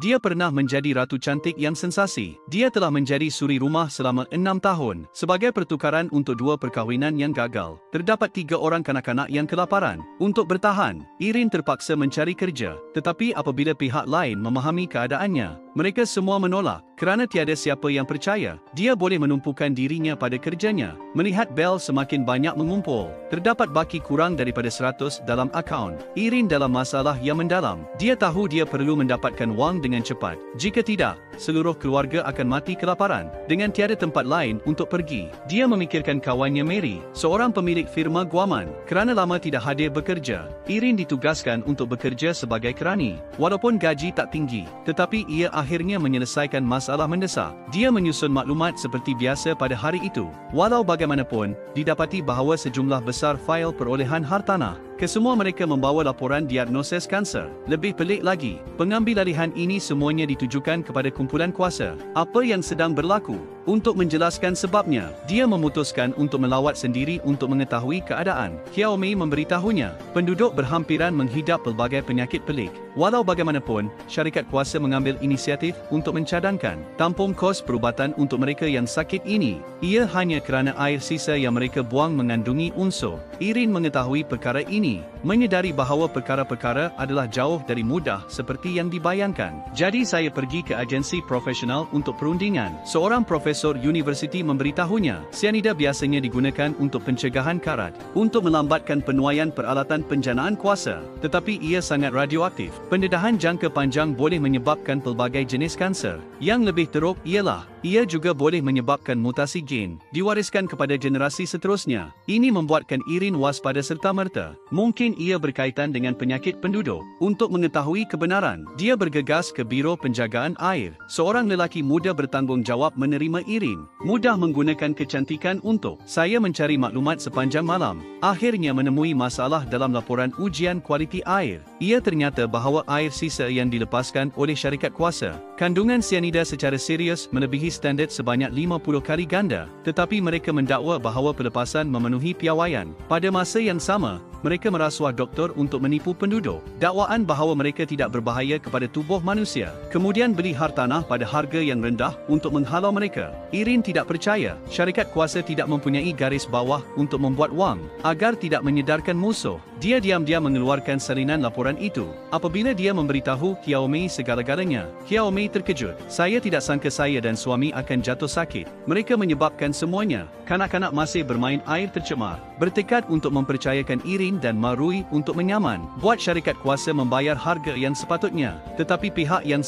Dia pernah menjadi ratu cantik yang sensasi. Dia telah menjadi suri rumah selama 6 tahun. Sebagai pertukaran untuk 2 perkahwinan yang gagal, terdapat 3 orang kanak-kanak yang kelaparan. Untuk bertahan, Irene terpaksa mencari kerja. Tetapi apabila pihak lain memahami keadaannya, mereka semua menolak. Kerana tiada siapa yang percaya dia boleh menumpukan dirinya pada kerjanya. Melihat Belle semakin banyak mengumpul, terdapat baki kurang daripada 100 dalam akaun. Irene dalam masalah yang mendalam. Dia tahu dia perlu mendapatkan wang dengan cepat. Jika tidak, seluruh keluarga akan mati kelaparan. Dengan tiada tempat lain untuk pergi, dia memikirkan kawannya Mary, seorang pemilik firma guaman. Kerana lama tidak hadir bekerja, Irene ditugaskan untuk bekerja sebagai kerani. Walaupun gaji tak tinggi, tetapi ia akhirnya menyelesaikan masalah mendesak. Dia menyusun maklumat seperti biasa pada hari itu. Walau bagaimanapun, didapati bahawa sejumlah besar fail perolehan hartanah. Kesemua mereka membawa laporan diagnosis kanser. Lebih pelik lagi, pengambilalihan ini semuanya ditujukan kepada kumpulan kuasa. Apa yang sedang berlaku? Untuk menjelaskan sebabnya, dia memutuskan untuk melawat sendiri untuk mengetahui keadaan. Xiaomi memberitahunya, penduduk berhampiran menghidap pelbagai penyakit pelik. Walau bagaimanapun, syarikat kuasa mengambil inisiatif untuk mencadangkan tampung kos perubatan untuk mereka yang sakit ini. Ia hanya kerana air sisa yang mereka buang mengandungi unsur. Irene mengetahui perkara ini, menyedari bahawa perkara-perkara adalah jauh dari mudah seperti yang dibayangkan. Jadi saya pergi ke agensi profesional untuk perundingan. Seorang profesor universiti memberitahunya, sianida biasanya digunakan untuk pencegahan karat, untuk melambatkan penuaian peralatan penjanaan kuasa, tetapi ia sangat radioaktif. Pendedahan jangka panjang boleh menyebabkan pelbagai jenis kanser. Yang lebih teruk ialah, ia juga boleh menyebabkan mutasi gen, diwariskan kepada generasi seterusnya. Ini membuatkan Irene waspada serta-merta. Mungkin ia berkaitan dengan penyakit penduduk. Untuk mengetahui kebenaran, dia bergegas ke Biro Penjagaan Air. Seorang lelaki muda bertanggungjawab menerima Irene. Mudah menggunakan kecantikan untuk. Saya mencari maklumat sepanjang malam. Akhirnya menemui masalah dalam laporan ujian kualiti air. Ia ternyata bahawa air sisa yang dilepaskan oleh syarikat kuasa, kandungan sianida secara serius melebihi standard sebanyak 50 kali ganda. Tetapi mereka mendakwa bahawa pelepasan memenuhi piawaian. Pada masa yang sama, mereka merasuah doktor untuk menipu penduduk. Dakwaan bahawa mereka tidak berbahaya kepada tubuh manusia. Kemudian beli hartanah pada harga yang rendah untuk menghalau mereka. Irene tidak percaya syarikat kuasa tidak mempunyai garis bawah untuk membuat wang agar tidak menyedarkan musuh. Dia diam-diam mengeluarkan salinan laporan itu. Apabila dia memberitahu Xiaomi segala-galanya, Xiaomi terkejut. Saya tidak sangka saya dan suami akan jatuh sakit. Mereka menyebabkan semuanya. Kanak-kanak masih bermain air tercemar. Bertekad untuk mempercayakan Irene dan Marui untuk menyaman, buat syarikat kuasa membayar harga yang sepatutnya. Tetapi pihak yang